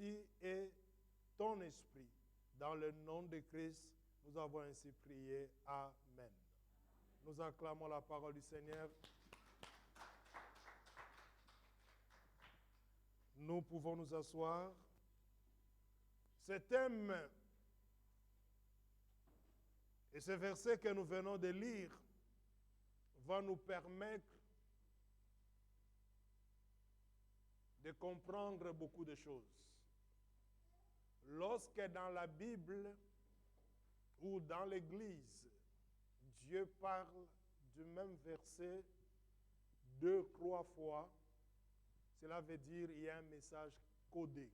aussi est ton esprit. Dans le nom de Christ, nous avons ainsi prié. Amen. Nous acclamons la parole du Seigneur. Nous pouvons nous asseoir. Ce thème et ce verset que nous venons de lire va nous permettre de comprendre beaucoup de choses. Lorsque dans la Bible ou dans l'Église, Dieu parle du même verset 2-3 fois, cela veut dire qu'il y a un message codé,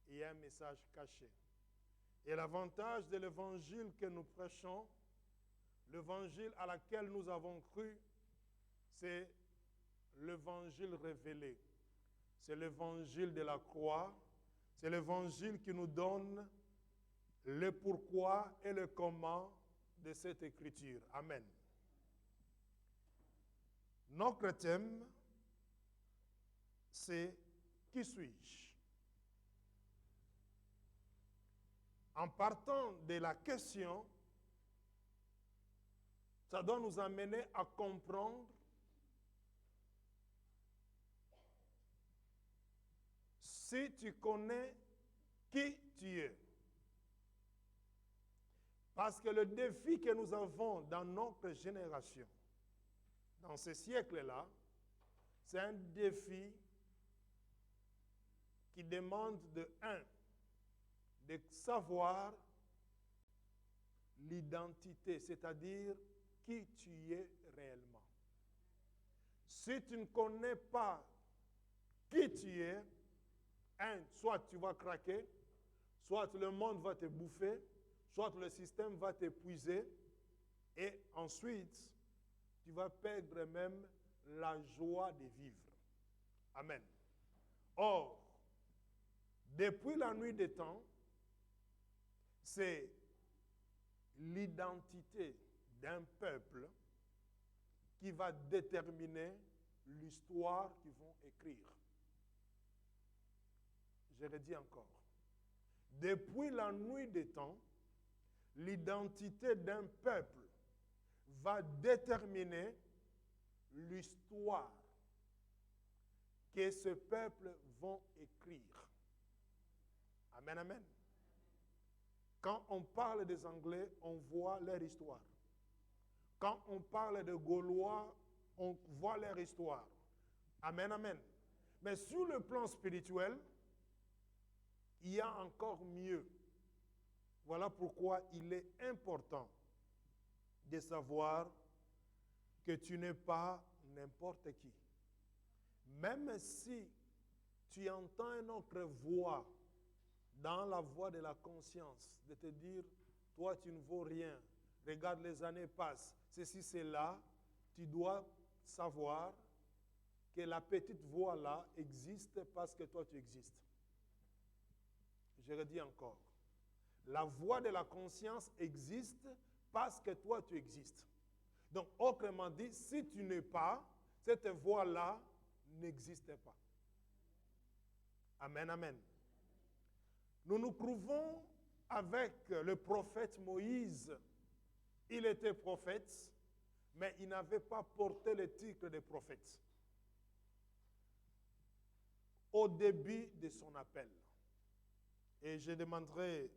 il y a un message caché. Et l'avantage de l'évangile que nous prêchons, l'évangile à laquelle nous avons cru, c'est l'évangile révélé. C'est l'évangile de la croix. C'est l'évangile qui nous donne le pourquoi et le comment de cette écriture. Amen. Notre thème, c'est « Qui suis-je » En partant de la question, ça doit nous amener à comprendre si tu connais qui tu es. Parce que le défi que nous avons dans notre génération, dans ce siècle-là, c'est un défi qui demande de savoir l'identité, c'est-à-dire qui tu es réellement. Si tu ne connais pas qui tu es, soit tu vas craquer, soit le monde va te bouffer, soit le système va t'épuiser, et ensuite, tu vas perdre même la joie de vivre. Amen. Or, depuis la nuit des temps, c'est l'identité d'un peuple qui va déterminer l'histoire qu'ils vont écrire. Je redis encore. Depuis la nuit des temps, l'identité d'un peuple va déterminer l'histoire que ce peuple va écrire. Amen, amen. Quand on parle des Anglais, on voit leur histoire. Quand on parle de Gaulois, on voit leur histoire. Amen, amen. Mais sur le plan spirituel, il y a encore mieux. Voilà pourquoi il est important de savoir que tu n'es pas n'importe qui. Même si tu entends une autre voix dans la voix de la conscience, de te dire, toi tu ne vaux rien, regarde les années passent, ceci, cela, tu dois savoir que la petite voix là existe parce que toi tu existes. Je redis encore. La voix de la conscience existe parce que toi tu existes. Donc, autrement dit, si tu n'es pas, cette voix-là n'existe pas. Amen, amen. Nous nous trouvons avec le prophète Moïse. Il était prophète, mais il n'avait pas porté le titre de prophète au début de son appel. Et je demanderai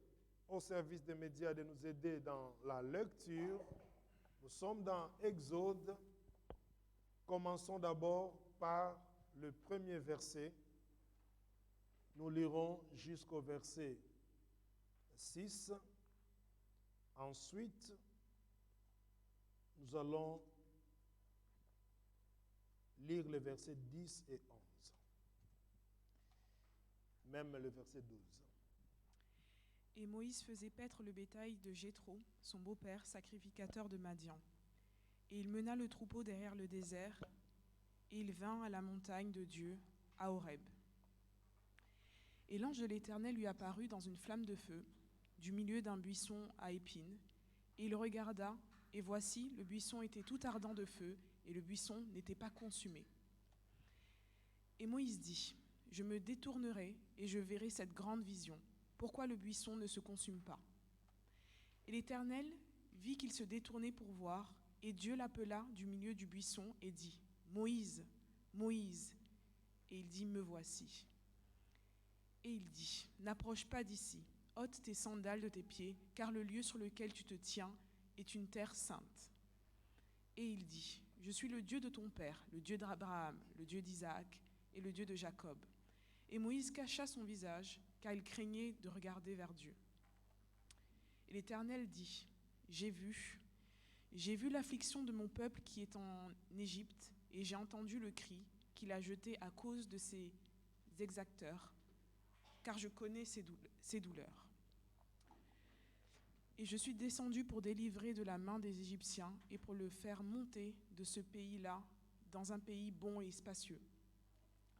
au service des médias de nous aider dans la lecture. Nous sommes dans Exode. Commençons d'abord par le premier verset. Nous lirons jusqu'au verset 6. Ensuite, nous allons lire les versets 10 et 11. Même le verset 12. Et Moïse faisait paître le bétail de Jéthro, son beau-père, sacrificateur de Madian. Et il mena le troupeau derrière le désert, et il vint à la montagne de Dieu, à Horeb. Et l'ange de l'Éternel lui apparut dans une flamme de feu, du milieu d'un buisson à épines. Et il regarda, et voici, le buisson était tout ardent de feu, et le buisson n'était pas consumé. Et Moïse dit, je me détournerai et je verrai cette grande vision. Pourquoi le buisson ne se consume pas? Et l'Éternel vit qu'il se détournait pour voir, et Dieu l'appela du milieu du buisson et dit, Moïse, Moïse. Et il dit, me voici. Et il dit, n'approche pas d'ici, ôte tes sandales de tes pieds, car le lieu sur lequel tu te tiens est une terre sainte. Et il dit, je suis le Dieu de ton père, le Dieu d'Abraham, le Dieu d'Isaac et le Dieu de Jacob. Et Moïse cacha son visage, car il craignait de regarder vers Dieu. Et l'Éternel dit, j'ai vu l'affliction de mon peuple qui est en Égypte, et j'ai entendu le cri qu'il a jeté à cause de ses exacteurs, car je connais ses douleurs. Et je suis descendu pour délivrer de la main des Égyptiens et pour le faire monter de ce pays-là dans un pays bon et spacieux,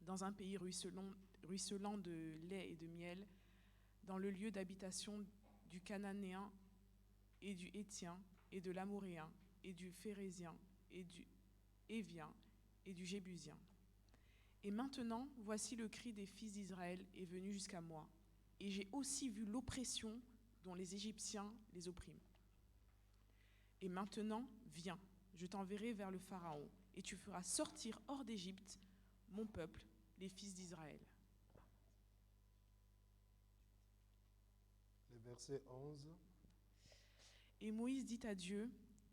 dans un pays ruisselant de lait et de miel, dans le lieu d'habitation du Cananéen et du Héthien et de l'Amoréen et du Phérézien et du Hévien et du Jébusien. Et maintenant, voici le cri des fils d'Israël est venu jusqu'à moi, et j'ai aussi vu l'oppression dont les Égyptiens les oppriment. Et maintenant, viens, je t'enverrai vers le Pharaon, et tu feras sortir hors d'Égypte mon peuple, les fils d'Israël. Le verset 11. Et Moïse dit à Dieu,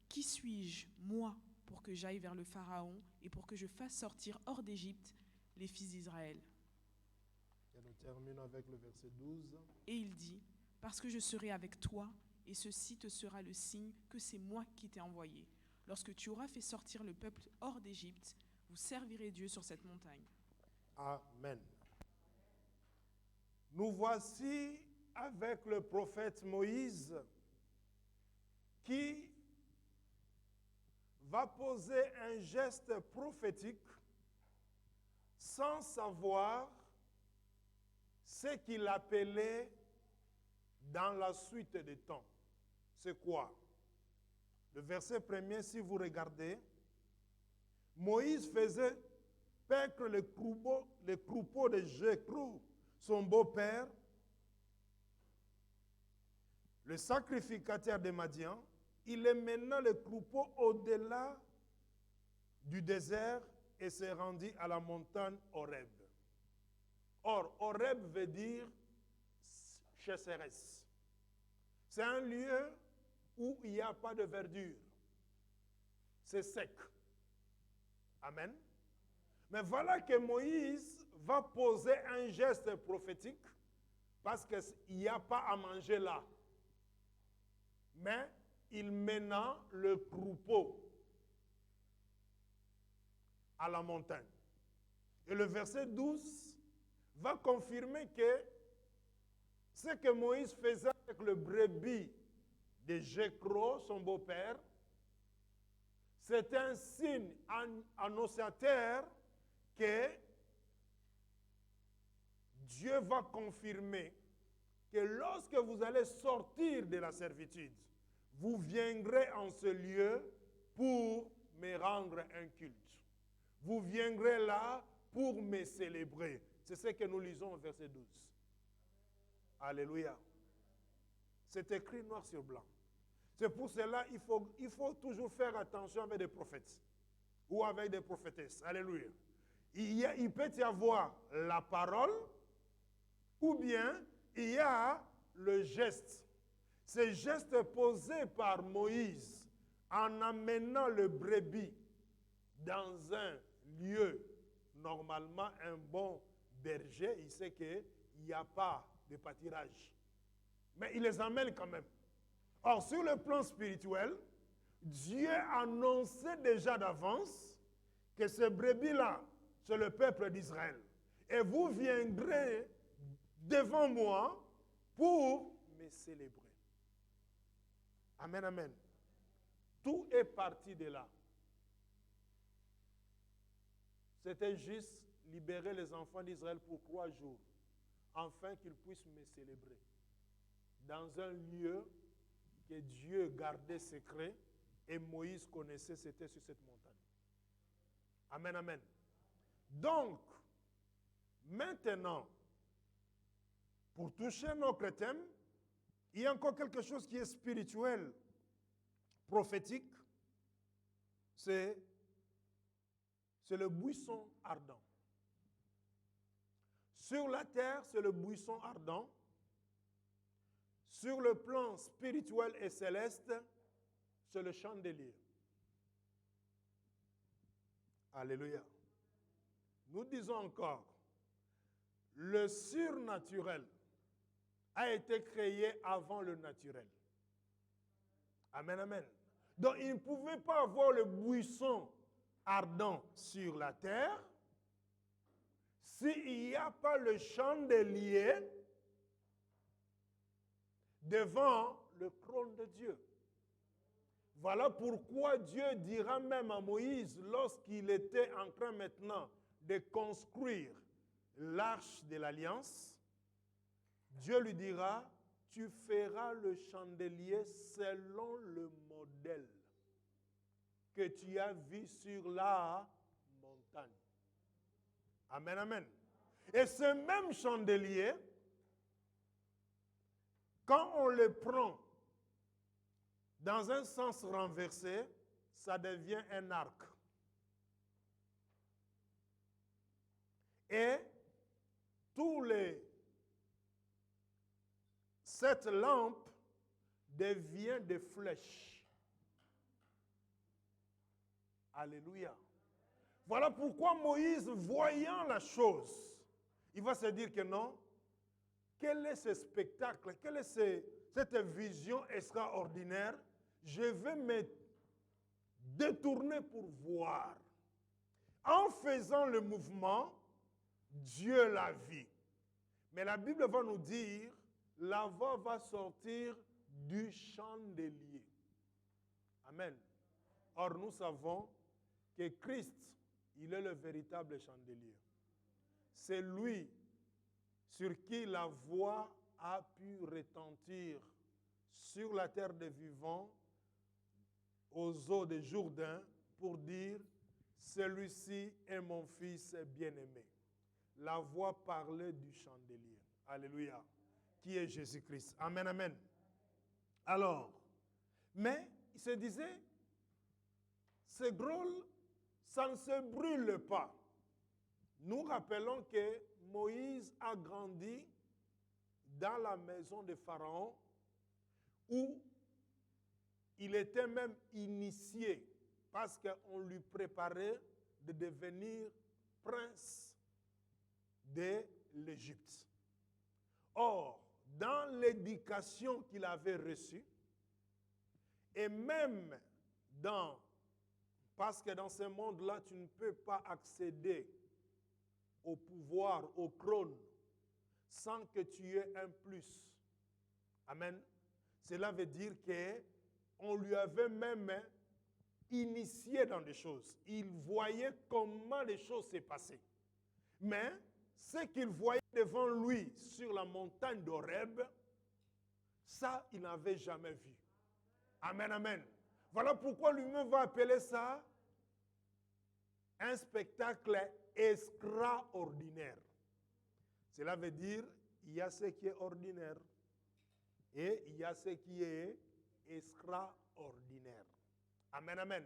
qui suis-je, moi, pour que j'aille vers le Pharaon et pour que je fasse sortir hors d'Égypte les fils d'Israël? Et nous terminons avec le verset 12. Et il dit, parce que je serai avec toi, et ceci te sera le signe que c'est moi qui t'ai envoyé. Lorsque tu auras fait sortir le peuple hors d'Égypte, vous servirez Dieu sur cette montagne. Amen. Nous voici avec le prophète Moïse qui va poser un geste prophétique sans savoir ce qu'il appelait dans la suite des temps. C'est quoi? Le verset premier, si vous regardez, Moïse faisait paître les troupeaux de Jéthro, son beau-père, le sacrificateur de Madian. Il est maintenant le troupeau au-delà du désert et s'est rendu à la montagne Horeb. Or, Horeb veut dire chasseresse. C'est un lieu où il n'y a pas de verdure. C'est sec. Amen. Mais voilà que Moïse va poser un geste prophétique parce qu'il n'y a pas à manger là. Mais il mena le troupeau à la montagne. Et le verset 12 va confirmer que ce que Moïse faisait avec le brebis de Jéthro, son beau-père, c'est un signe annonciateur que Dieu va confirmer que lorsque vous allez sortir de la servitude, vous viendrez en ce lieu pour me rendre un culte. Vous viendrez là pour me célébrer. C'est ce que nous lisons au verset 12. Alléluia. C'est écrit noir sur blanc. C'est pour cela qu'il faut toujours faire attention avec des prophètes ou avec des prophétesses. Alléluia. Il peut y avoir la parole ou bien il y a le geste. Ce geste posé par Moïse en amenant le brebis dans un lieu, normalement un bon berger, il sait qu'il n'y a pas de pâturage. Mais il les amène quand même. Or, sur le plan spirituel, Dieu annonçait déjà d'avance que ce brebis-là, c'est le peuple d'Israël. Et vous viendrez devant moi pour me célébrer. Amen, amen. Tout est parti de là. C'était juste libérer les enfants d'Israël pour 3 jours, afin qu'ils puissent me célébrer. Dans un lieu que Dieu gardait secret et Moïse connaissait, c'était sur cette montagne. Amen, amen. Donc, Maintenant, pour toucher notre thème, il y a encore quelque chose qui est spirituel, prophétique. C'est le buisson ardent. Sur la terre, c'est le buisson ardent. Sur le plan spirituel et céleste, c'est le chandelier. Alléluia. Nous disons encore, le surnaturel a été créé avant le naturel. Amen, amen. Donc, il ne pouvait pas avoir le buisson ardent sur la terre s'il n'y a pas le chandelier devant le trône de Dieu. Voilà pourquoi Dieu dira même à Moïse, lorsqu'il était en train maintenant de construire l'arche de l'alliance, Dieu lui dira, tu feras le chandelier selon le modèle que tu as vu sur la montagne. Amen, amen. Et ce même chandelier, quand on le prend dans un sens renversé, ça devient un arc. Et cette lampe devient des flèches. Alléluia. Voilà pourquoi Moïse, voyant la chose, il va se dire que non, quel est ce spectacle, quelle est cette vision extraordinaire? Je vais me détourner pour voir. En faisant le mouvement, Dieu l'a vu. Mais la Bible va nous dire, la voix va sortir du chandelier. Amen. Or, nous savons que Christ, il est le véritable chandelier. C'est lui sur qui la voix a pu retentir sur la terre des vivants, aux eaux de Jourdain, pour dire, celui-ci est mon fils bien-aimé. La voix parlait du chandelier. Alléluia. Qui est Jésus-Christ. Amen, amen. Alors, mais il se disait, c'est drôle, ça ne se brûle pas. Nous rappelons que Moïse a grandi dans la maison de Pharaon où il était même initié parce qu'on lui préparait de devenir prince de l'Égypte. Or, dans l'éducation qu'il avait reçue, et même parce que dans ce monde-là, tu ne peux pas accéder au pouvoir, au trône, sans que tu aies un plus. Amen. Cela veut dire qu'on lui avait même initié dans des choses. Il voyait comment les choses se passaient. Mais ce qu'il voyait devant lui sur la montagne d'Horeb, ça, il n'avait jamais vu. Amen, amen. Voilà pourquoi lui-même va appeler ça un spectacle extraordinaire. Cela veut dire, il y a ce qui est ordinaire et il y a ce qui est extraordinaire. Amen, amen.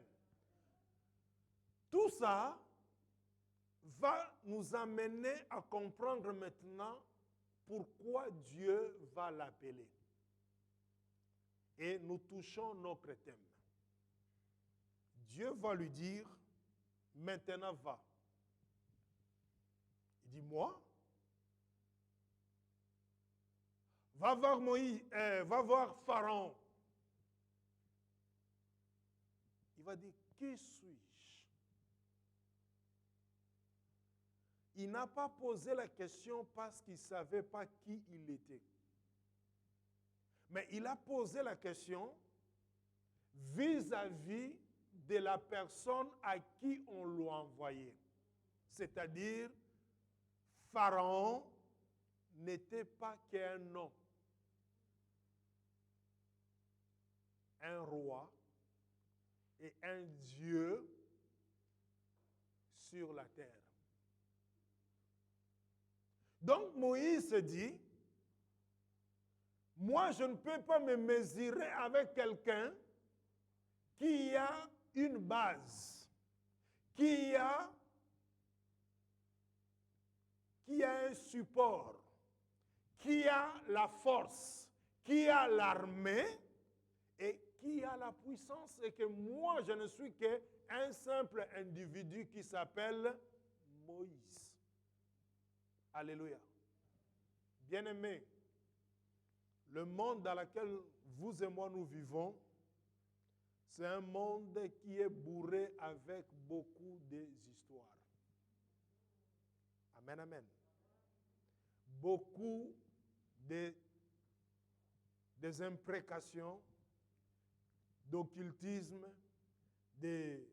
Tout ça va nous amener à comprendre maintenant pourquoi Dieu va l'appeler. Et nous touchons notre thème. Dieu va lui dire, maintenant va. Il dit, moi, va voir Moïse, va voir Pharaon. Il va dire, qui suis-je? Il n'a pas posé la question parce qu'il ne savait pas qui il était. Mais il a posé la question vis-à-vis de la personne à qui on l'a envoyé. C'est-à-dire, Pharaon n'était pas qu'un nom, un roi et un Dieu sur la terre. Donc Moïse dit, moi je ne peux pas me mesurer avec quelqu'un qui a une base, qui a un support, qui a la force, qui a l'armée et qui a la puissance, et que moi je ne suis qu'un simple individu qui s'appelle Moïse. Alléluia. Bien-aimés, le monde dans lequel vous et moi nous vivons, c'est un monde qui est bourré avec beaucoup d'histoires. Amen, amen. Beaucoup des imprécations, d'occultisme, de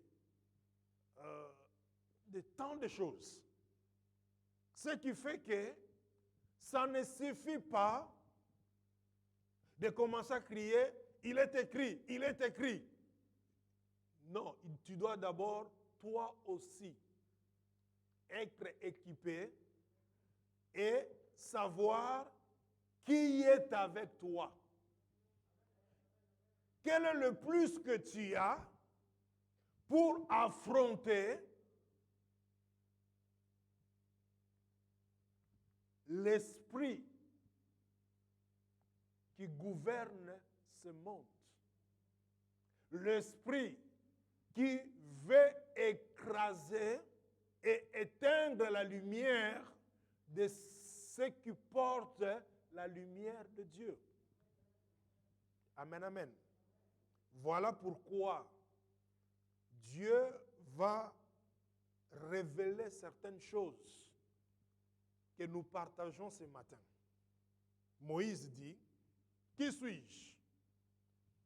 tant de choses. Ce qui fait que ça ne suffit pas de commencer à crier, il est écrit, il est écrit. Non, tu dois d'abord, toi aussi, être équipé et savoir qui est avec toi. Quel est le plus que tu as pour affronter l'esprit qui gouverne ce monde. L'esprit qui veut écraser et éteindre la lumière de ceux qui portent la lumière de Dieu. Amen, amen. Voilà pourquoi Dieu va révéler certaines choses que nous partageons ce matin. Moïse dit, qui suis-je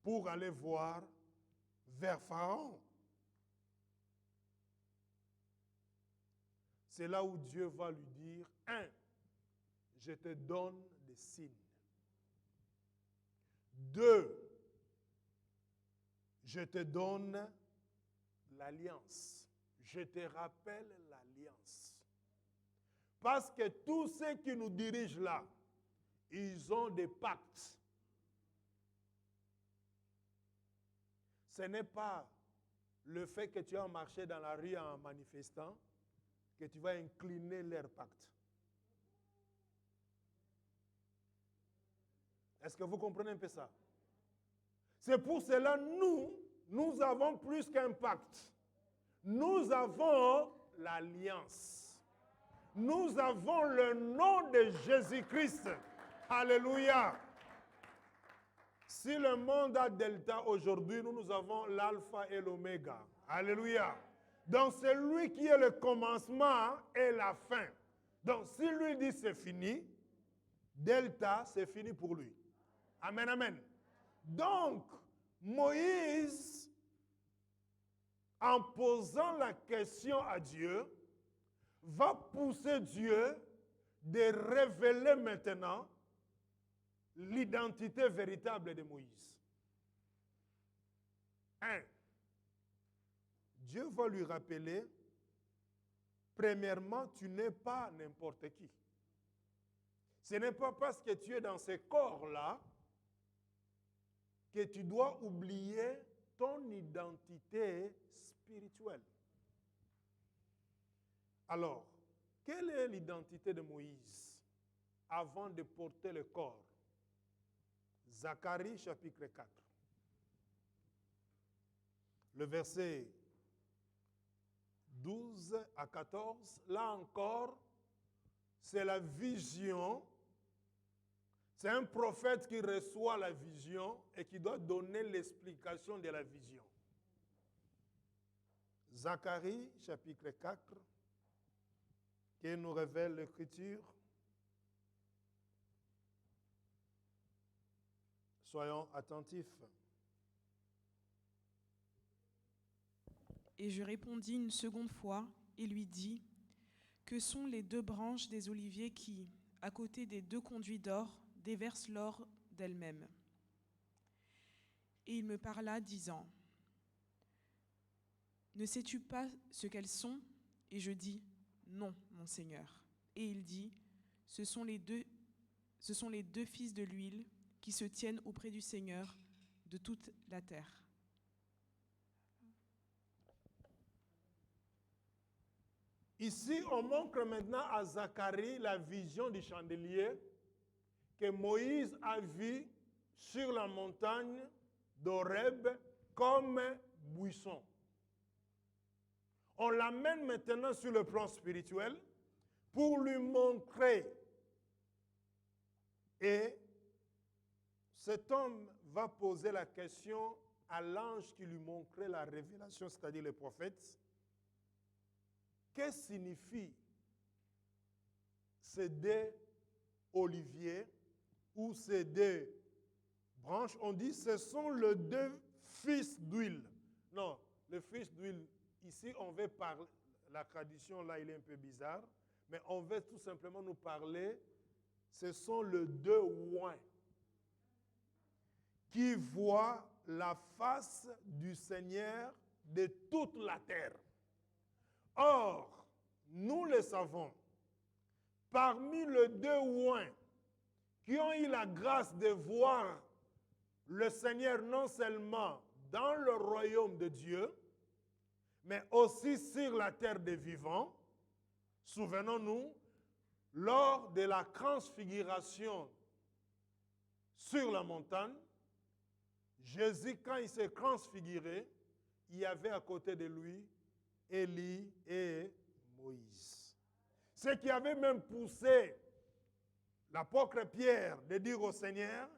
pour aller voir vers Pharaon? C'est là où Dieu va lui dire, 1, je te donne des signes. 2, je te donne l'alliance. Je te rappelle l'alliance. Parce que tous ceux qui nous dirigent là, ils ont des pactes. Ce n'est pas le fait que tu as marché dans la rue en manifestant que tu vas incliner leur pacte. Est-ce que vous comprenez un peu ça? C'est pour cela nous avons plus qu'un pacte. Nous avons l'alliance. Nous avons le nom de Jésus-Christ. Alléluia. Si le monde a delta aujourd'hui, nous avons l'alpha et l'oméga. Alléluia. Donc c'est lui qui est le commencement et la fin. Donc si lui dit c'est fini, delta c'est fini pour lui. Amen, amen. Donc Moïse, en posant la question à Dieu, va pousser Dieu de révéler maintenant l'identité véritable de Moïse. 1. Dieu va lui rappeler, premièrement, tu n'es pas n'importe qui. Ce n'est pas parce que tu es dans ce corps-là que tu dois oublier ton identité spirituelle. Alors, quelle est l'identité de Moïse avant de porter le corps? Zacharie chapitre 4. Le verset 12 à 14, là encore, c'est la vision. C'est un prophète qui reçoit la vision et qui doit donner l'explication de la vision. Zacharie chapitre 4, qui nous révèle l'Écriture. Soyons attentifs. Et je répondis une seconde fois et lui dis, que sont les 2 branches des oliviers qui, à côté des 2 conduits d'or, déversent l'or d'elles-mêmes? Et il me parla, disant, ne sais-tu pas ce qu'elles sont? Et je dis, non, mon Seigneur. Et il dit, Ce sont les deux fils de l'huile qui se tiennent auprès du Seigneur de toute la terre. Ici, on montre maintenant à Zacharie la vision du chandelier que Moïse a vu sur la montagne d'Horeb comme buisson. On l'amène maintenant sur le plan spirituel pour lui montrer. Et cet homme va poser la question à l'ange qui lui montrait la révélation, c'est-à-dire le prophète. Qu'est-ce que signifie ces deux oliviers ou ces deux branches? On dit ce sont les deux fils d'huile. Non, le fils d'huile, ici on veut parler, la tradition là il est un peu bizarre, mais on veut tout simplement nous parler, ce sont les deux oins qui voient la face du Seigneur de toute la terre. Or, nous le savons, parmi les deux oins qui ont eu la grâce de voir le Seigneur non seulement dans le royaume de Dieu, mais aussi sur la terre des vivants, souvenons-nous, lors de la transfiguration sur la montagne, Jésus, quand il s'est transfiguré, il y avait à côté de lui Élie et Moïse. Ce qui avait même poussé l'apôtre Pierre de dire au Seigneur,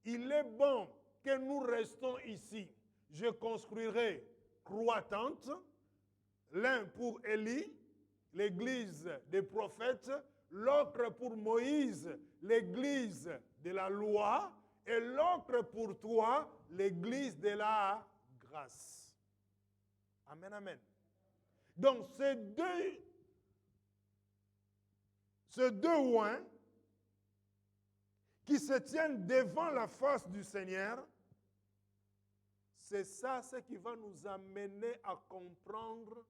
il est bon que nous restons ici. Je construirai 3 tentes, l'un pour Élie, l'église des prophètes, l'autre pour Moïse, l'église de la loi, et l'autre pour toi, l'église de la grâce. Amen, amen. Donc, ces deux oins qui se tiennent devant la face du Seigneur, c'est ça ce qui va nous amener à comprendre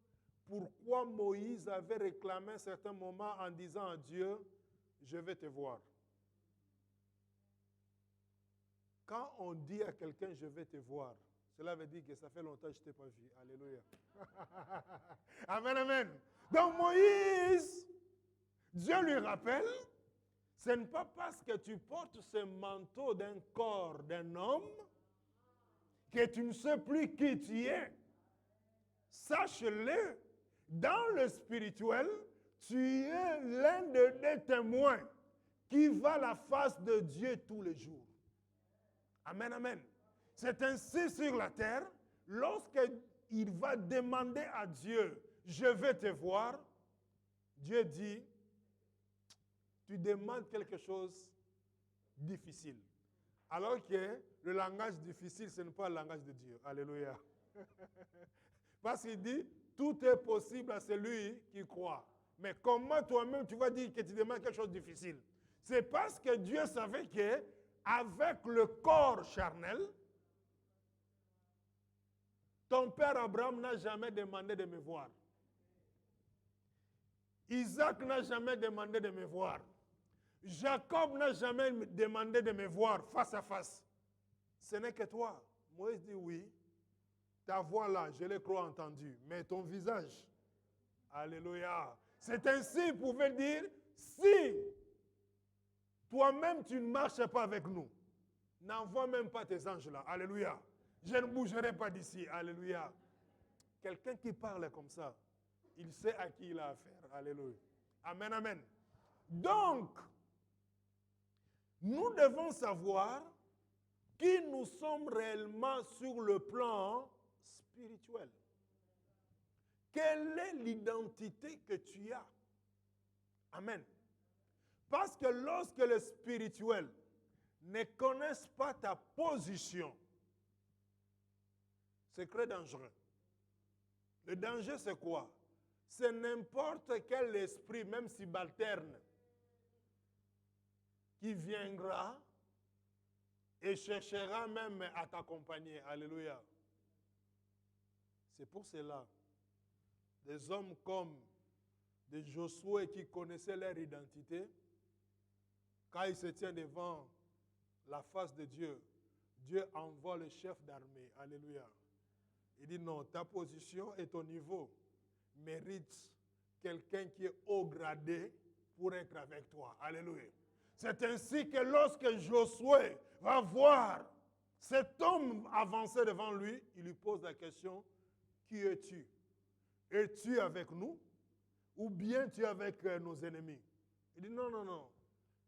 pourquoi Moïse avait réclamé à un certain moment en disant à Dieu, je vais te voir. Quand on dit à quelqu'un, je vais te voir, cela veut dire que ça fait longtemps que je ne t'ai pas vu. Alléluia. Amen, amen. Donc Moïse, Dieu lui rappelle, ce n'est pas parce que tu portes ce manteau d'un corps d'un homme que tu ne sais plus qui tu es. Sache-le, dans le spirituel, tu es l'un des témoins qui va à la face de Dieu tous les jours. Amen, amen. C'est ainsi sur la terre, lorsqu'il va demander à Dieu, je vais te voir, Dieu dit, tu demandes quelque chose de difficile. Alors que le langage difficile, ce n'est pas le langage de Dieu. Alléluia. Parce qu'il dit, tout est possible à celui qui croit. Mais comment toi-même tu vas dire que tu demandes quelque chose de difficile? C'est parce que Dieu savait que avec le corps charnel, ton père Abraham n'a jamais demandé de me voir. Isaac n'a jamais demandé de me voir. Jacob n'a jamais demandé de me voir face à face. Ce n'est que toi. Moïse dit oui. Ta voix là, je l'ai crois entendue. Mais ton visage, alléluia. C'est ainsi, il pouvait dire, si toi-même tu ne marches pas avec nous, n'envoie même pas tes anges là. Alléluia. Je ne bougerai pas d'ici. Alléluia. Quelqu'un qui parle comme ça, il sait à qui il a affaire. Alléluia. Amen, amen. Donc, nous devons savoir qui nous sommes réellement sur le plan spirituel. Quelle est l'identité que tu as? Amen. Parce que lorsque les spirituels ne connaissent pas ta position, c'est très dangereux. Le danger, c'est quoi? C'est n'importe quel esprit, même subalterne, qui viendra et cherchera même à t'accompagner. Alléluia. C'est pour cela, des hommes comme des Josué qui connaissaient leur identité, Quand il se tient devant la face de Dieu, Dieu envoie le chef d'armée. Alléluia. Il dit non, ta position et ton niveau méritent quelqu'un qui est haut gradé pour être avec toi. Alléluia. C'est ainsi que lorsque Josué va voir cet homme avancer devant lui, il lui pose la question, qui es-tu? Es-tu avec nous ou bien tu es avec nos ennemis? Il dit non, non, non.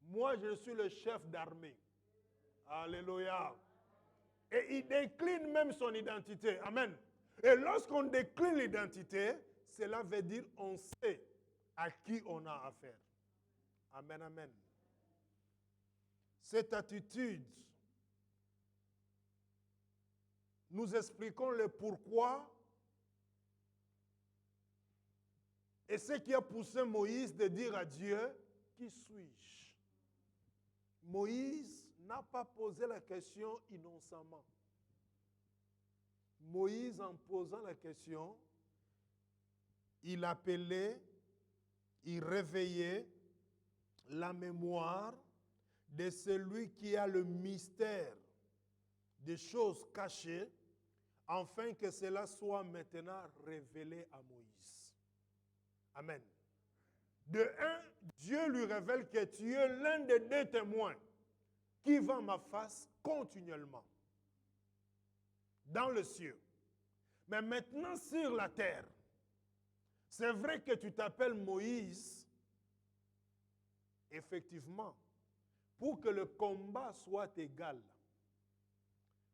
Moi, je suis le chef d'armée. Alléluia. Et il décline même son identité. Amen. Et lorsqu'on décline l'identité, cela veut dire on sait à qui on a affaire. Amen, amen. Cette attitude, nous expliquons le pourquoi et ce qui a poussé Moïse de dire à Dieu, qui suis-je? Moïse n'a pas posé la question innocemment. Moïse, en posant la question, il appelait, il réveillait la mémoire de celui qui a le mystère des choses cachées, afin que cela soit maintenant révélé à Moïse. Amen. De un, Dieu lui révèle que tu es l'un des deux témoins qui va à ma face continuellement dans le ciel. Mais maintenant sur la terre, c'est vrai que tu t'appelles Moïse, effectivement, pour que le combat soit égal,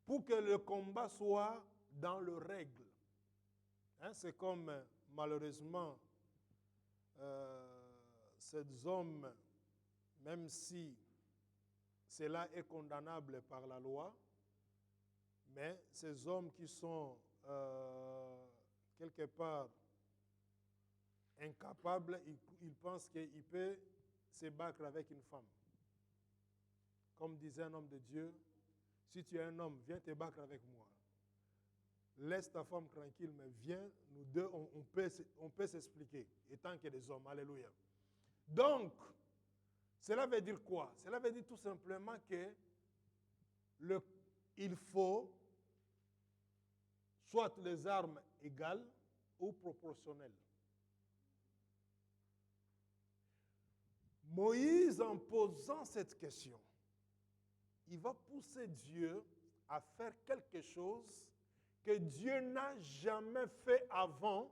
pour que le combat soit dans le règle. Hein, c'est comme, malheureusement, ces hommes, même si cela est condamnable par la loi, mais ces hommes qui sont quelque part incapables, ils pensent qu'ils peuvent se battre avec une femme. Comme disait un homme de Dieu, si tu es un homme, viens te battre avec moi. Laisse ta femme tranquille, mais viens, nous deux, on peut s'expliquer, étant que des hommes. Alléluia. Donc, cela veut dire quoi? Cela veut dire tout simplement que il faut soit les armes égales ou proportionnelles. Moïse, en posant cette question, il va pousser Dieu à faire quelque chose que Dieu n'a jamais fait avant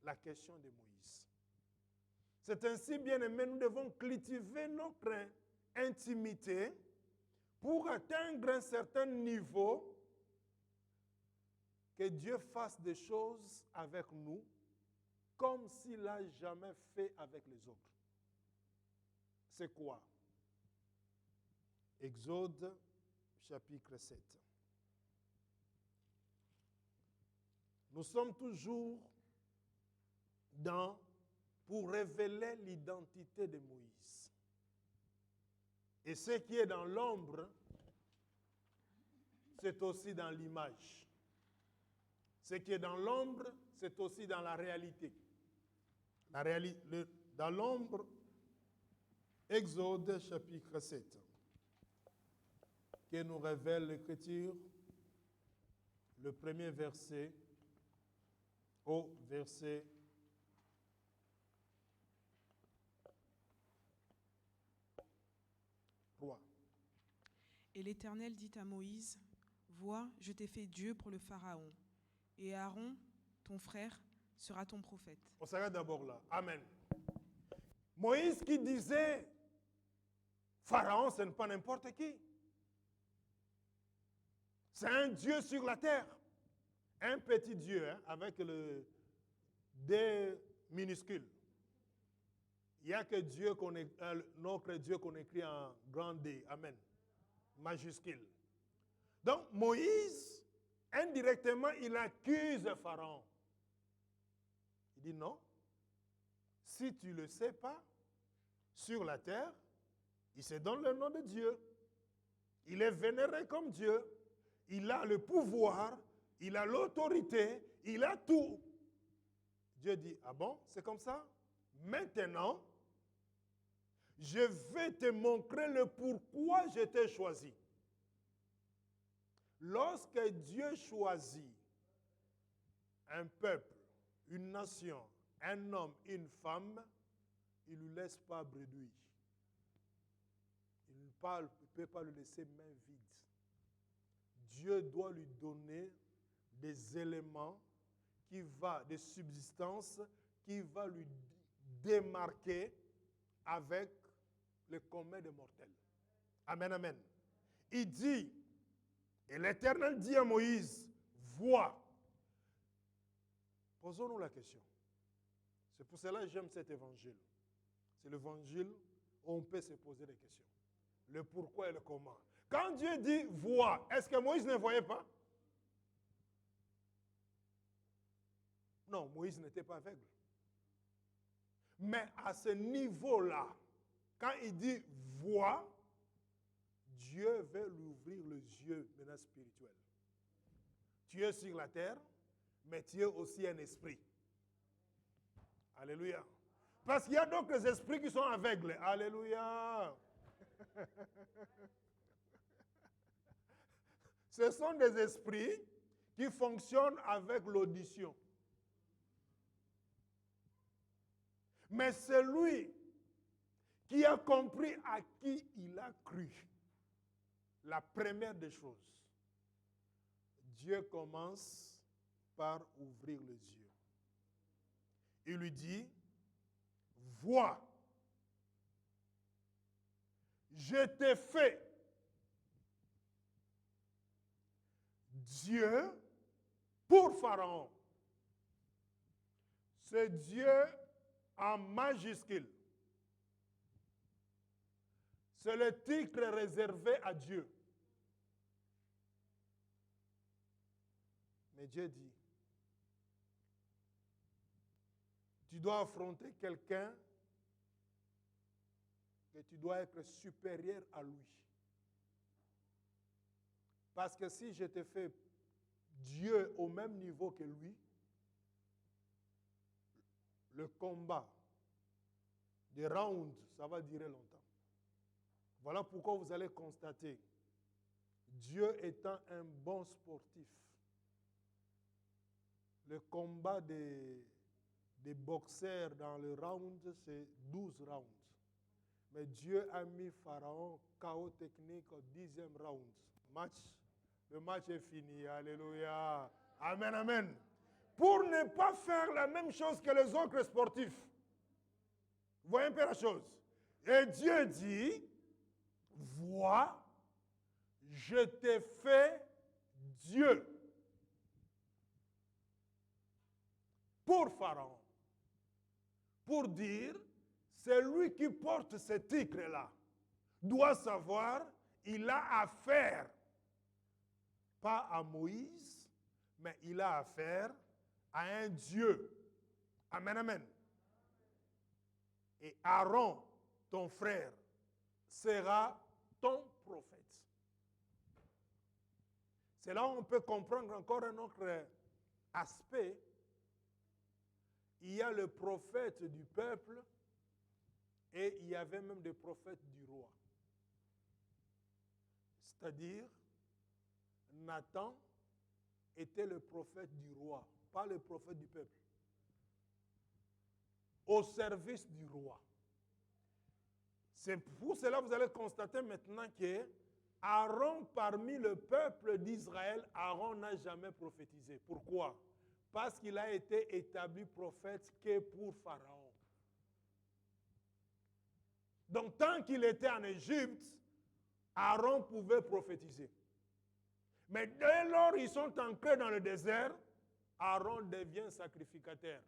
la question de Moïse. C'est ainsi, bien aimé, nous devons cultiver notre intimité pour atteindre un certain niveau, que Dieu fasse des choses avec nous comme s'il n'a jamais fait avec les autres. C'est quoi? Exode chapitre 7. Nous sommes toujours pour révéler l'identité de Moïse. Et ce qui est dans l'ombre, c'est aussi dans l'image. Ce qui est dans l'ombre, c'est aussi dans la réalité. Dans l'ombre, Exode chapitre 7, qui nous révèle l'Écriture, le premier verset au verset 3. Et l'Éternel dit à Moïse, « Vois, je t'ai fait Dieu pour le Pharaon, et Aaron, ton frère, sera ton prophète. » On s'arrête d'abord là. Amen. Moïse qui disait, Pharaon, ce n'est pas n'importe qui. C'est un Dieu sur la terre. Un petit Dieu, hein, avec le D minuscule. Il n'y a que Dieu notre Dieu qu'on écrit en grand D. Amen. Majuscule. Donc, Moïse, indirectement, il accuse Pharaon. Il dit non. Si tu ne le sais pas, sur la terre, il se donne le nom de Dieu. Il est vénéré comme Dieu. Il a le pouvoir, il a l'autorité, il a tout. Dieu dit, ah bon, c'est comme ça? Maintenant, je vais te montrer le pourquoi je t'ai choisi. Lorsque Dieu choisit un peuple, une nation, un homme, une femme, il ne lui laisse pas bredouille. Il ne peut pas le laisser main vide. Dieu doit lui donner des éléments des subsistances qui va lui démarquer avec le commun des mortels. Amen, amen. Il dit, et l'Éternel dit à Moïse, vois. Posons-nous la question. C'est pour cela que j'aime cet évangile. C'est l'évangile où on peut se poser des questions. Le pourquoi et le comment. Quand Dieu dit vois, est-ce que Moïse ne voyait pas? Non, Moïse n'était pas aveugle. Mais à ce niveau-là, quand il dit vois, Dieu veut lui ouvrir les yeux maintenant spirituels. Tu es sur la terre, mais tu es aussi un esprit. Alléluia. Parce qu'il y a d'autres esprits qui sont aveugles. Alléluia. Ce sont des esprits qui fonctionnent avec l'audition. Mais celui qui a compris à qui il a cru, la première des choses, Dieu commence par ouvrir les yeux. Il lui dit, vois, je t'ai fait Dieu pour Pharaon. C'est Dieu en majuscule. C'est le titre réservé à Dieu. Mais Dieu dit, tu dois affronter quelqu'un et tu dois être supérieur à lui. Parce que si je te fais Dieu au même niveau que lui, le combat, des rounds, ça va durer longtemps. Voilà pourquoi vous allez constater, Dieu étant un bon sportif, le combat des boxeurs dans le round, c'est 12 rounds. Mais Dieu a mis Pharaon KO technique au 10e round. Le match est fini. Alléluia. Amen, amen. Pour ne pas faire la même chose que les autres sportifs. Vous voyez un peu la chose. Et Dieu dit, vois, je t'ai fait Dieu pour Pharaon. Pour dire, c'est lui qui porte ce titre-là doit savoir, il a affaire, pas à Moïse, mais il a affaire à un Dieu. Amen, amen. Et Aaron, ton frère, sera ton prophète. C'est là où on peut comprendre encore un autre aspect. Il y a le prophète du peuple et il y avait même des prophètes du roi. C'est-à-dire, Nathan était le prophète du roi, pas le prophète du peuple. Au service du roi. C'est pour cela que vous allez constater maintenant que Aaron, parmi le peuple d'Israël, Aaron n'a jamais prophétisé. Pourquoi? Parce qu'il a été établi prophète que pour Pharaon. Donc, tant qu'il était en Égypte, Aaron pouvait prophétiser. Mais dès lors ils sont entrés dans le désert, Aaron devient sacrificateur.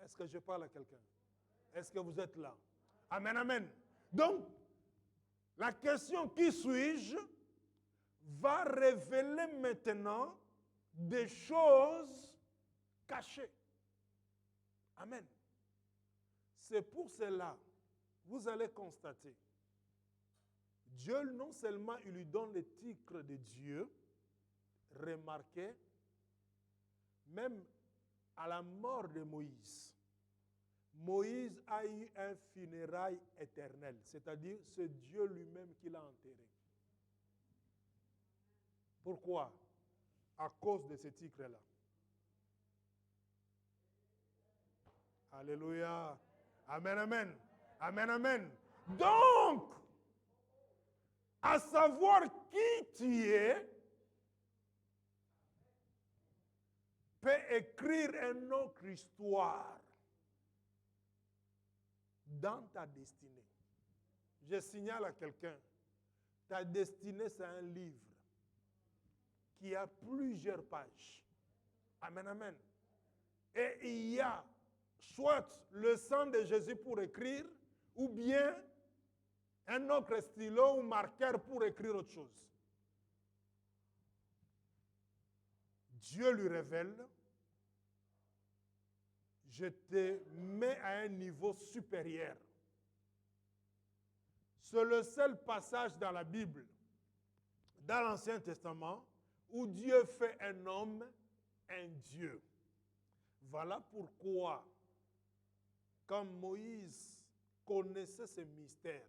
Est-ce que je parle à quelqu'un? Est-ce que vous êtes là? Amen, amen. Donc, la question qui suis-je va révéler maintenant des choses cachées. Amen. C'est pour cela, vous allez constater, Dieu non seulement il lui donne le titre de Dieu, remarquez, même à la mort de Moïse, Moïse a eu un funérail éternel, c'est-à-dire c'est Dieu lui-même qui l'a enterré. Pourquoi? À cause de ce titre-là. Alléluia. Amen, amen. Amen, amen. Donc, à savoir qui tu es, peut écrire une autre histoire dans ta destinée. Je signale à quelqu'un, ta destinée, c'est un livre qui a plusieurs pages. Amen, amen. Et il y a soit le sang de Jésus pour écrire, ou bien un autre stylo ou marqueur pour écrire autre chose. Dieu lui révèle, je te mets à un niveau supérieur. C'est le seul passage dans la Bible, dans l'Ancien Testament, où Dieu fait un homme un Dieu. Voilà pourquoi, quand Moïse connaissait ce mystère,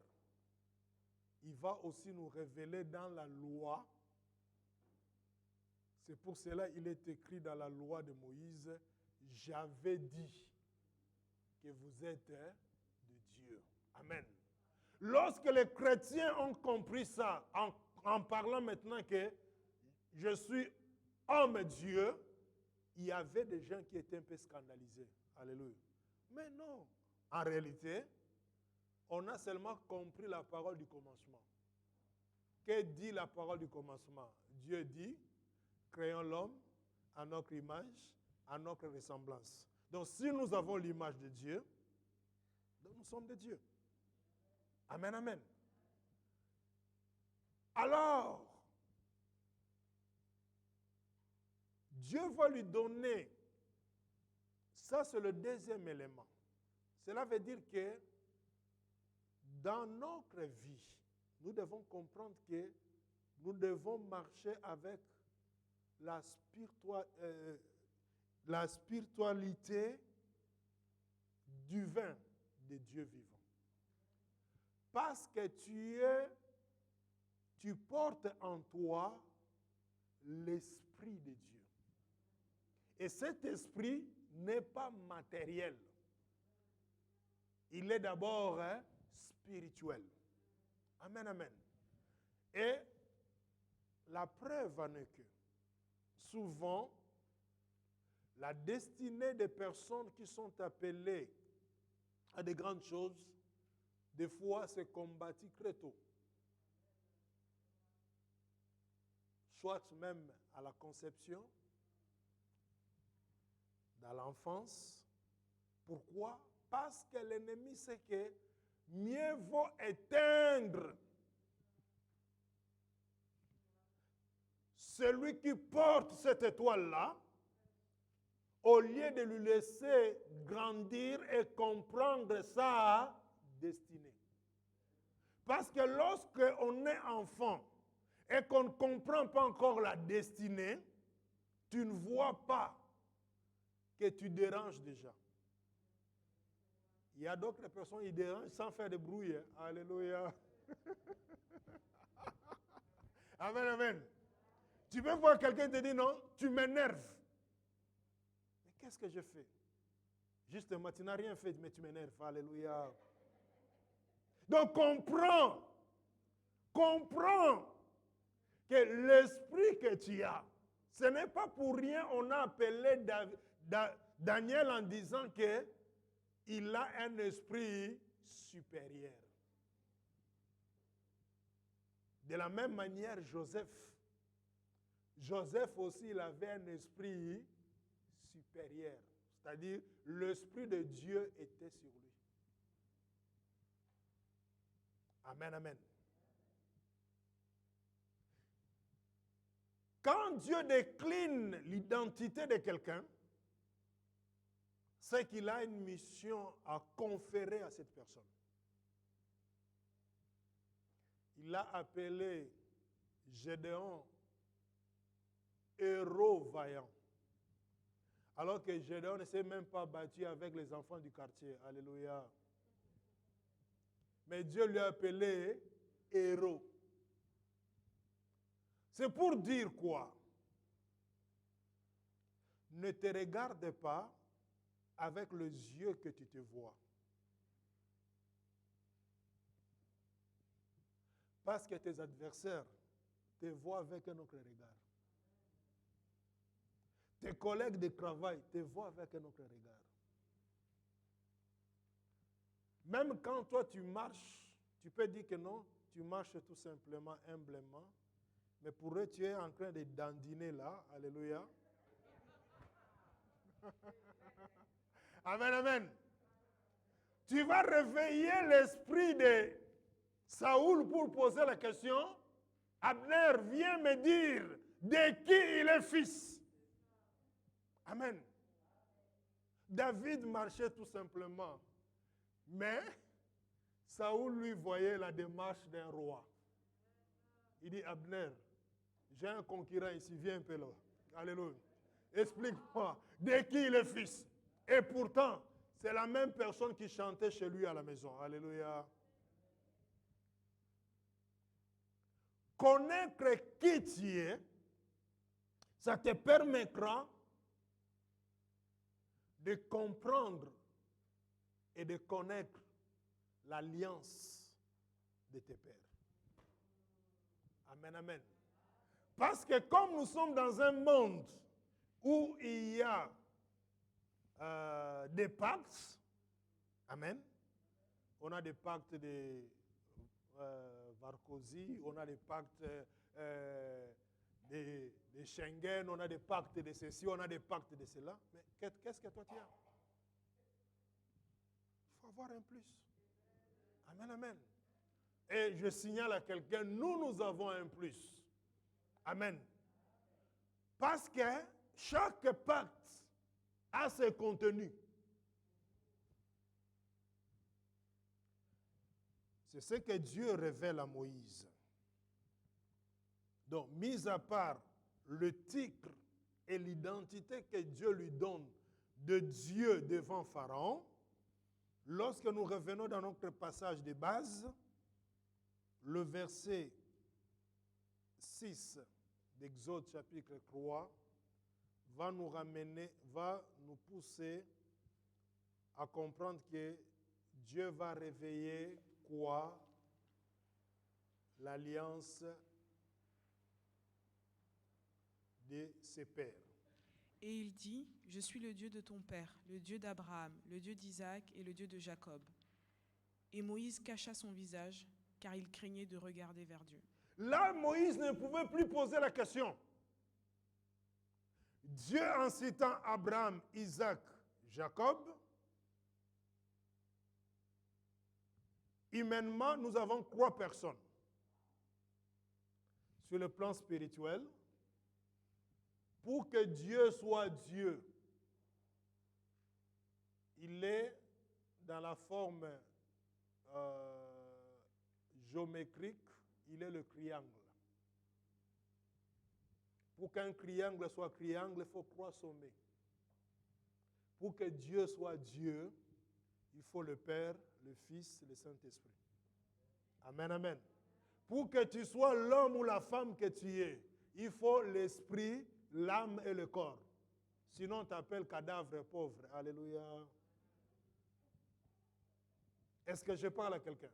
il va aussi nous révéler dans la loi. C'est pour cela qu'il est écrit dans la loi de Moïse, j'avais dit que vous êtes de Dieu. Amen. Lorsque les chrétiens ont compris ça, en parlant maintenant que je suis homme Dieu, il y avait des gens qui étaient un peu scandalisés. Alléluia. Mais non, en réalité, on a seulement compris la parole du commencement. Que dit la parole du commencement? Dieu dit, créons l'homme à notre image, à notre ressemblance. Donc si nous avons l'image de Dieu, donc nous sommes de Dieu. Amen, amen. Alors, Dieu va lui donner, ça c'est le deuxième élément. Cela veut dire que dans notre vie, nous devons comprendre que nous devons marcher avec la spiritualité du vin de Dieu vivant. Parce que tu portes en toi l'Esprit de Dieu. Et cet esprit n'est pas matériel. Il est d'abord spirituel. Amen, amen. Et la preuve en est que souvent, la destinée des personnes qui sont appelées à de grandes choses, des fois, c'est combattu très tôt. Soit même à la conception, dans l'enfance. Pourquoi? Parce que l'ennemi sait que mieux vaut éteindre celui qui porte cette étoile-là, au lieu de lui laisser grandir et comprendre sa destinée. Parce que lorsqu'on est enfant et qu'on ne comprend pas encore la destinée, tu ne vois pas que tu déranges déjà. Il y a d'autres personnes qui dérangent sans faire de bruit. Hein? Alléluia. Amen, amen. Tu peux voir quelqu'un te dire non, tu m'énerves. Mais qu'est-ce que je fais? Justement, tu n'as rien fait, mais tu m'énerves. Alléluia. Donc comprends que l'esprit que tu as, ce n'est pas pour rien on a appelé Daniel en disant qu'il a un esprit supérieur. De la même manière, Joseph aussi, il avait un esprit supérieur. C'est-à-dire, l'esprit de Dieu était sur lui. Amen, amen. Quand Dieu décline l'identité de quelqu'un, c'est qu'il a une mission à conférer à cette personne. Il a appelé Gédéon héros vaillant. Alors que Gédéon ne s'est même pas battu avec les enfants du quartier. Alléluia. Mais Dieu lui a appelé héros. C'est pour dire quoi? Ne te regarde pas avec les yeux que tu te vois. Parce que tes adversaires te voient avec un autre regard. Tes collègues de travail te voient avec un autre regard. Même quand toi tu marches, tu peux dire que non, tu marches tout simplement, humblement. Mais pour eux, tu es en train de dandiner là. Alléluia. Amen, amen. Tu vas réveiller l'esprit de Saoul pour poser la question. Abner, viens me dire de qui il est fils. Amen. David marchait tout simplement. Mais Saoul lui voyait la démarche d'un roi. Il dit, Abner, j'ai un concurrent ici, viens un peu là. Alléluia. Explique-moi de qui il est fils. Et pourtant, c'est la même personne qui chantait chez lui à la maison. Alléluia. Connaître qui tu es, ça te permettra de comprendre et de connaître l'alliance de tes pères. Amen, amen. Parce que comme nous sommes dans un monde où il y a des pactes, amen, on a des pactes de Varkozy, on a des pactes de Schengen, on a des pactes de ceci, on a des pactes de cela. Mais qu'est-ce que toi tu as? Il faut avoir un plus. Amen, amen. Et je signale à quelqu'un, nous avons un plus. Amen. Parce que chaque pacte a ses contenus. C'est ce que Dieu révèle à Moïse. Donc, mis à part le titre et l'identité que Dieu lui donne de Dieu devant Pharaon, lorsque nous revenons dans notre passage de base, le verset 6 d'Exode chapitre 3 va nous pousser à comprendre que Dieu va réveiller quoi? L'alliance de ses pères. Et il dit, je suis le Dieu de ton père, le Dieu d'Abraham, le Dieu d'Isaac et le Dieu de Jacob. Et Moïse cacha son visage, car il craignait de regarder vers Dieu. Là, Moïse ne pouvait plus poser la question. Dieu, en citant Abraham, Isaac, Jacob, humainement, nous avons 3 personnes. Sur le plan spirituel, pour que Dieu soit Dieu, il est dans la forme géométrique, il est le triangle. Pour qu'un triangle soit triangle, il faut 3 sommets. Pour que Dieu soit Dieu, il faut le Père, le Fils, le Saint-Esprit. Amen, amen. Pour que tu sois l'homme ou la femme que tu es, il faut l'esprit, l'âme et le corps. Sinon, on t'appelle cadavre pauvre. Alléluia. Est-ce que je parle à quelqu'un?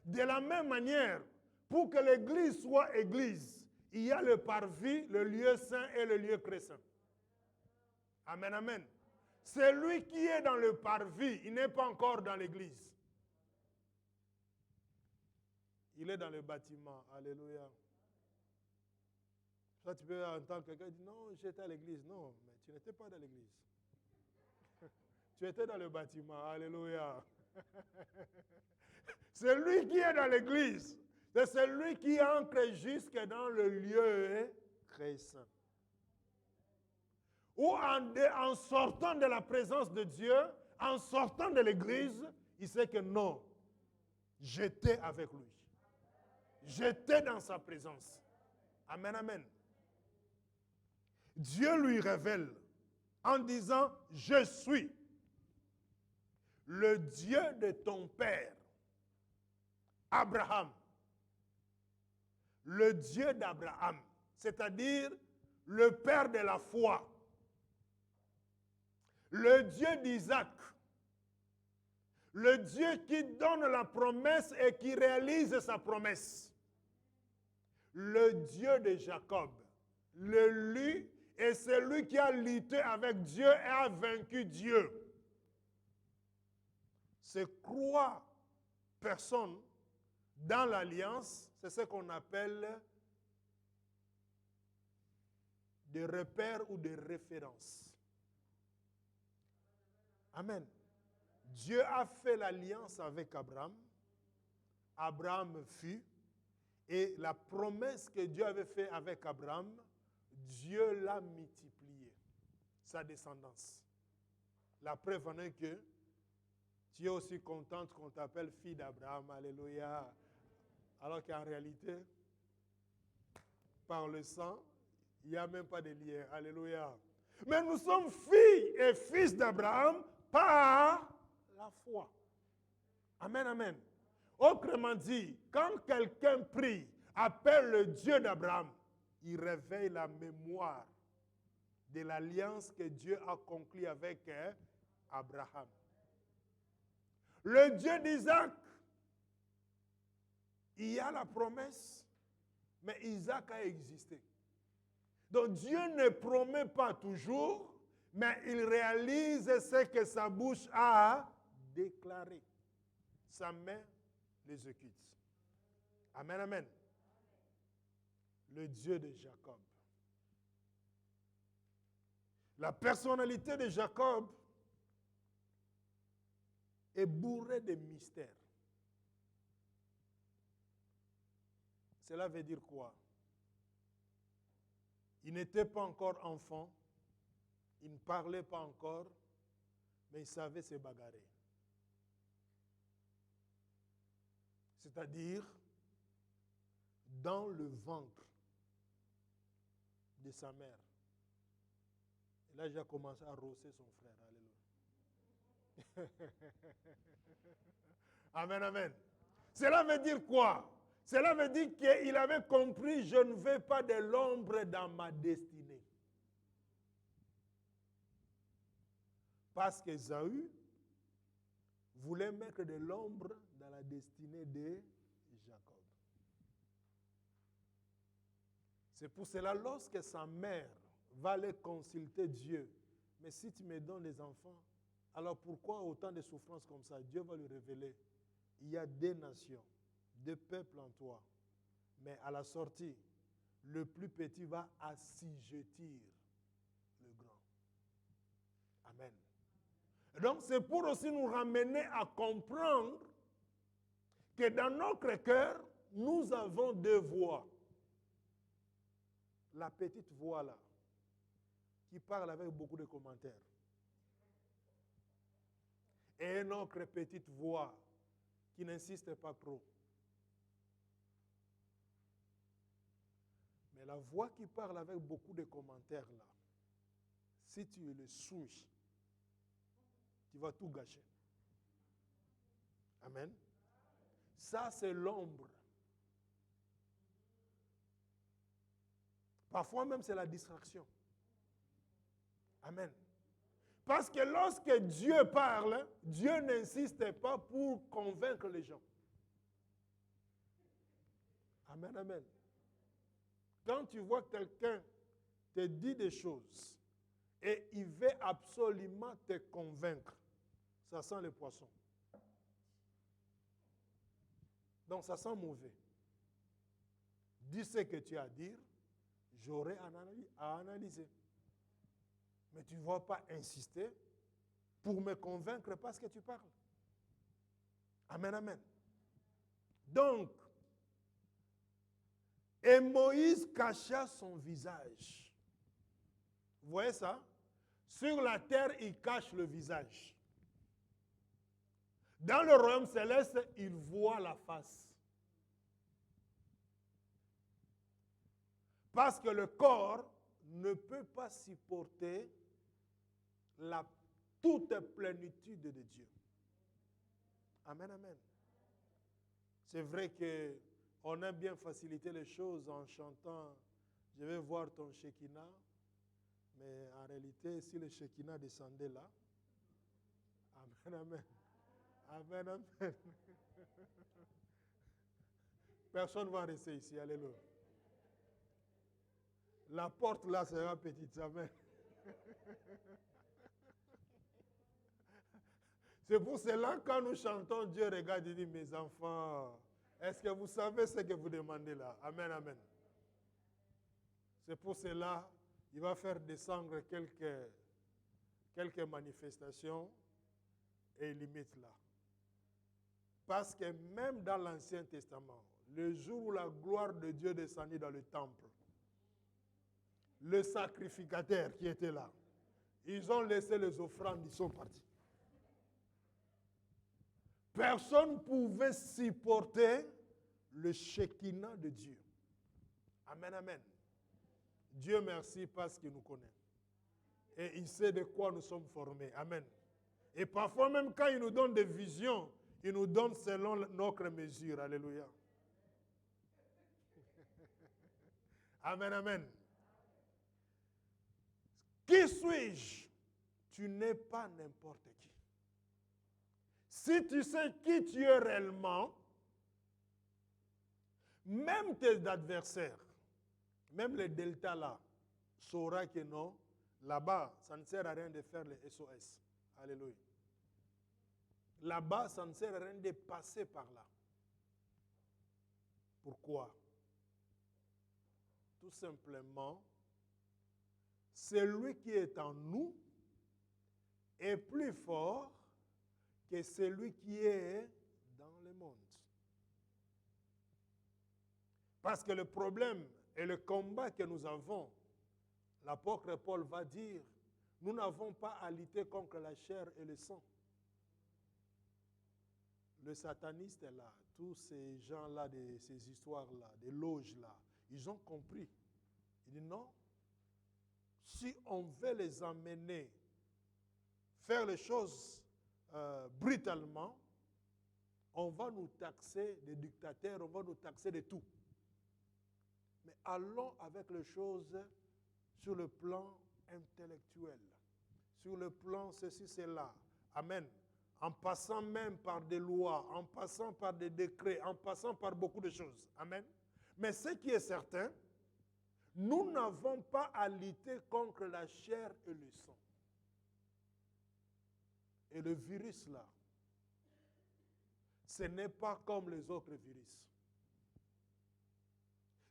De la même manière, pour que l'église soit église, il y a le parvis, le lieu saint et le lieu très saint. Amen, amen. Celui qui est dans le parvis, il n'est pas encore dans l'église. Il est dans le bâtiment. Alléluia. Ça, tu peux entendre quelqu'un dire, non, j'étais à l'église. Non, mais tu n'étais pas dans l'église. Tu étais dans le bâtiment. Alléluia. Celui qui est dans l'église, c'est celui qui entre jusque dans le lieu très saint. Ou en sortant de la présence de Dieu, en sortant de l'église, il sait que non, j'étais avec lui. J'étais dans sa présence. Amen, amen. Dieu lui révèle en disant, je suis le Dieu de ton père, Abraham, le Dieu d'Abraham, c'est-à-dire le père de la foi, le Dieu d'Isaac, le Dieu qui donne la promesse et qui réalise sa promesse, le Dieu de Jacob, lui est celui qui a lutté avec Dieu et a vaincu Dieu. Ces trois personnes dans l'alliance, c'est ce qu'on appelle des repères ou des références. Amen. Dieu a fait l'alliance avec Abraham. Abraham fut. Et la promesse que Dieu avait faite avec Abraham, Dieu l'a multipliée, sa descendance. La preuve en est que tu es aussi contente qu'on t'appelle fille d'Abraham. Alléluia. Alors qu'en réalité, par le sang, il n'y a même pas de lien. Alléluia. Mais nous sommes filles et fils d'Abraham par la foi. Amen, amen. Autrement dit, quand quelqu'un prie, appelle le Dieu d'Abraham, il réveille la mémoire de l'alliance que Dieu a conclue avec Abraham. Le Dieu d'Isaac, il y a la promesse, mais Isaac a existé. Donc Dieu ne promet pas toujours, mais il réalise ce que sa bouche a déclaré. Sa main l'exécute. Amen, amen. Le Dieu de Jacob. La personnalité de Jacob est bourrée de mystères. Cela veut dire quoi? Il n'était pas encore enfant, il ne parlait pas encore, mais il savait se bagarrer. C'est-à-dire, dans le ventre de sa mère. Et là, j'ai commencé à rosser son frère. Alléluia. Amen, amen. Cela veut dire quoi? Cela veut dire qu'il avait compris, je ne veux pas de l'ombre dans ma destinée. Parce qu'Ésaü voulait mettre de l'ombre dans la destinée de Jacob. C'est pour cela, lorsque sa mère va aller consulter Dieu, mais si tu me donnes des enfants, alors pourquoi autant de souffrances comme ça? Dieu va lui révéler, il y a des nations, des peuples en toi, mais à la sortie, le plus petit va assujettir le grand. Amen. Donc c'est pour aussi nous ramener à comprendre que dans notre cœur, nous avons deux voix. La petite voix là, qui parle avec beaucoup de commentaires. Et une autre petite voix qui n'insiste pas trop. Mais la voix qui parle avec beaucoup de commentaires là, si tu le suis, tu vas tout gâcher. Amen. Ça, c'est l'ombre. Parfois même, c'est la distraction. Amen. Parce que lorsque Dieu parle, Dieu n'insiste pas pour convaincre les gens. Amen, amen. Quand tu vois que quelqu'un te dit des choses et il veut absolument te convaincre, ça sent le poisson. Donc ça sent mauvais. Dis ce que tu as à dire, j'aurai à analyser. Mais tu ne vas pas insister pour me convaincre parce que tu parles. Amen, amen. Donc, et Moïse cacha son visage. Vous voyez ça? Sur la terre, il cache le visage. Dans le royaume céleste, il voit la face. Parce que le corps ne peut pas supporter la toute plénitude de Dieu. Amen, amen. C'est vrai qu'on a bien facilité les choses en chantant « Je vais voir ton Shekinah », mais en réalité, si le Shekinah descendait là, amen, amen, amen, amen. Personne ne va rester ici, alléluia. La porte là sera petite, amen. C'est pour cela quand nous chantons, Dieu regarde et dit, mes enfants, est-ce que vous savez ce que vous demandez là? Amen, amen. C'est pour cela il va faire descendre quelques manifestations et limites là. Parce que même dans l'Ancien Testament, le jour où la gloire de Dieu descendit dans le temple, le sacrificateur qui était là, ils ont laissé les offrandes, ils sont partis. Personne ne pouvait supporter le Shekinah de Dieu. Amen, amen. Dieu merci parce qu'il nous connaît. Et il sait de quoi nous sommes formés. Amen. Et parfois même quand il nous donne des visions, il nous donne selon notre mesure. Alléluia. Amen, amen. Qui suis-je? Tu n'es pas n'importe qui. Si tu sais qui tu es réellement, même tes adversaires, même les deltas là, saura que non, là-bas, ça ne sert à rien de faire les SOS. Alléluia. Là-bas, ça ne sert à rien de passer par là. Pourquoi? Tout simplement, celui qui est en nous est plus fort que celui qui est dans le monde. Parce que le problème et le combat que nous avons, l'apôtre Paul va dire, nous n'avons pas à lutter contre la chair et le sang. Le sataniste est là, tous ces gens-là, ces histoires-là, des loges-là, ils ont compris. Il dit non, si on veut les emmener, faire les choses brutalement, on va nous taxer de dictateurs, on va nous taxer de tout. Mais allons avec les choses sur le plan intellectuel, sur le plan ceci, cela. Amen. En passant même par des lois, en passant par des décrets, en passant par beaucoup de choses. Amen. Mais ce qui est certain, nous n'avons pas à lutter contre la chair et le sang. Et le virus là, ce n'est pas comme les autres virus.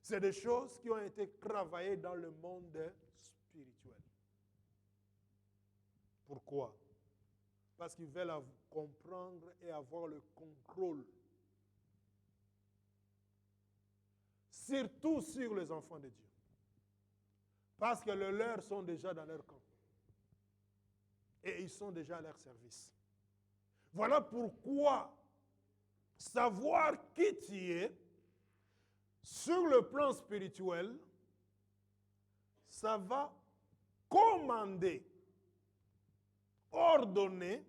C'est des choses qui ont été travaillées dans le monde spirituel. Pourquoi? Parce qu'ils veulent comprendre et avoir le contrôle. Surtout sur les enfants de Dieu. Parce que les leurs sont déjà dans leur camp. Et ils sont déjà à leur service. Voilà pourquoi savoir qui tu es, sur le plan spirituel, ça va commander, ordonner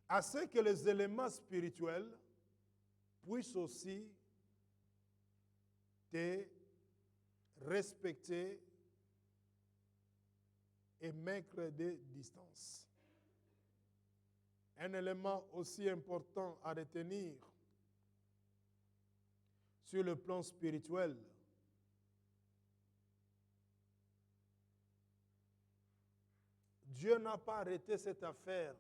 à ce que les éléments spirituels puissent aussi te respecter et mettre des distances. Un élément aussi important à retenir sur le plan spirituel, Dieu n'a pas arrêté cette affaire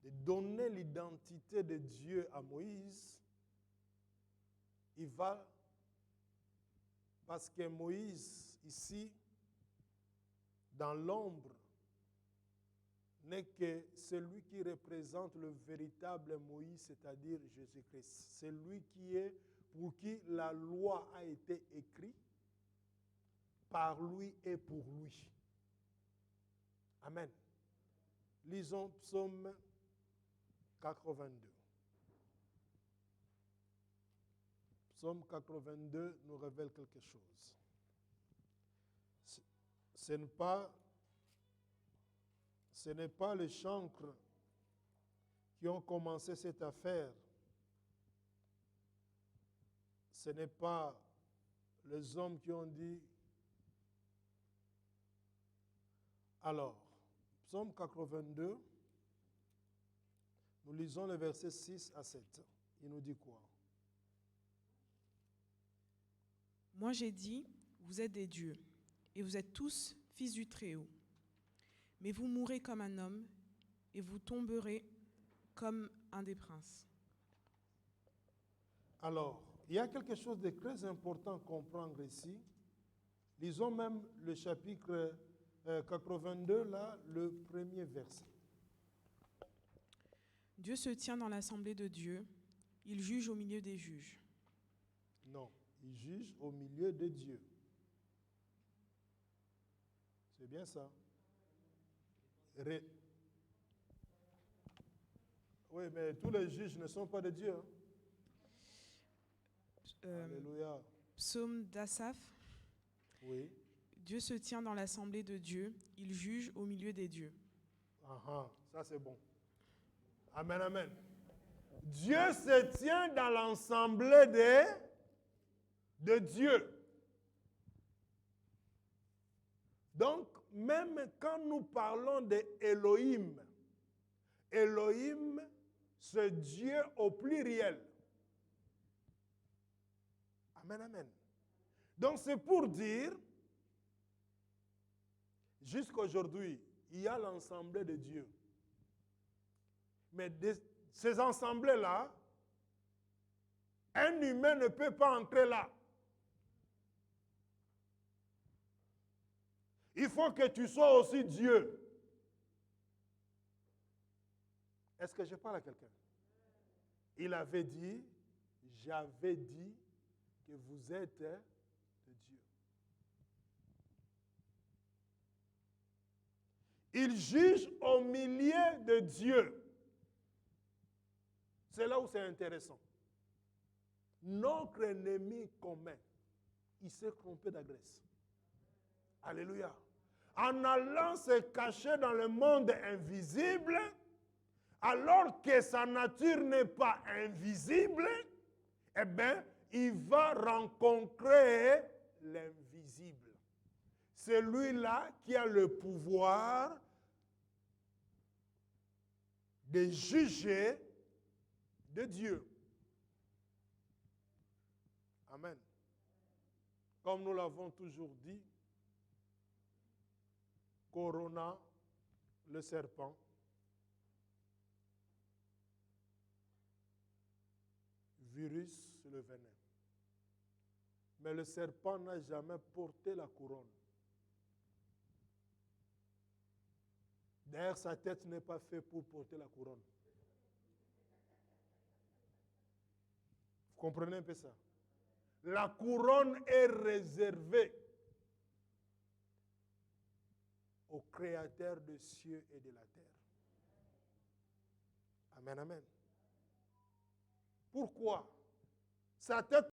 de donner l'identité de Dieu à Moïse. Il va, parce que Moïse, ici, dans l'ombre, n'est que celui qui représente le véritable Moïse, c'est-à-dire Jésus-Christ. Celui qui est, pour qui la loi a été écrite, par lui et pour lui. Amen. Lisons Psaume 82. Psaume 82 nous révèle quelque chose. Ce n'est pas Ce n'est pas les chancres qui ont commencé cette affaire. Ce n'est pas les hommes qui ont dit. Alors, Psaume 82, nous lisons le verset 6 à 7. Il nous dit quoi? Moi j'ai dit, vous êtes des dieux, et vous êtes tous fils du Très-Haut. Mais vous mourrez comme un homme, et vous tomberez comme un des princes. Alors, il y a quelque chose de très important à comprendre ici. Lisons même le chapitre 82, là, le premier verset. Dieu se tient dans l'assemblée de Dieu, il juge au milieu des juges. Non, il juge au milieu de Dieu. C'est bien ça. Oui, mais tous les juges ne sont pas de Dieu. Hein? Alléluia. Psaume d'Asaph. Oui. Dieu se tient dans l'assemblée de Dieu, il juge au milieu des dieux. Ça c'est bon. Amen, amen. Dieu se tient dans l'assemblée de Dieu. Donc, même quand nous parlons de Elohim, Elohim, c'est Dieu au pluriel. Amen, amen. Donc, c'est pour dire, jusqu'aujourd'hui, il y a l'assemblée de Dieu. Mais ces assemblées-là, un humain ne peut pas entrer là. Il faut que tu sois aussi Dieu. Est-ce que je parle à quelqu'un? Il avait dit, j'avais dit que vous êtes de Dieu. Il juge au milieu de Dieu. C'est là où c'est intéressant. Notre ennemi commun, il s'est trompé d'adresse. Alléluia. En allant se cacher dans le monde invisible, alors que sa nature n'est pas invisible, eh bien, il va rencontrer l'invisible. Celui-là qui a le pouvoir de juger de Dieu. Amen. Comme nous l'avons toujours dit, Corona, le serpent, virus, le venin. Mais le serpent n'a jamais porté la couronne. D'ailleurs, sa tête n'est pas faite pour porter la couronne. Vous comprenez un peu ça? La couronne est réservée au Créateur des cieux et de la terre. Amen, amen. Pourquoi? Sa tête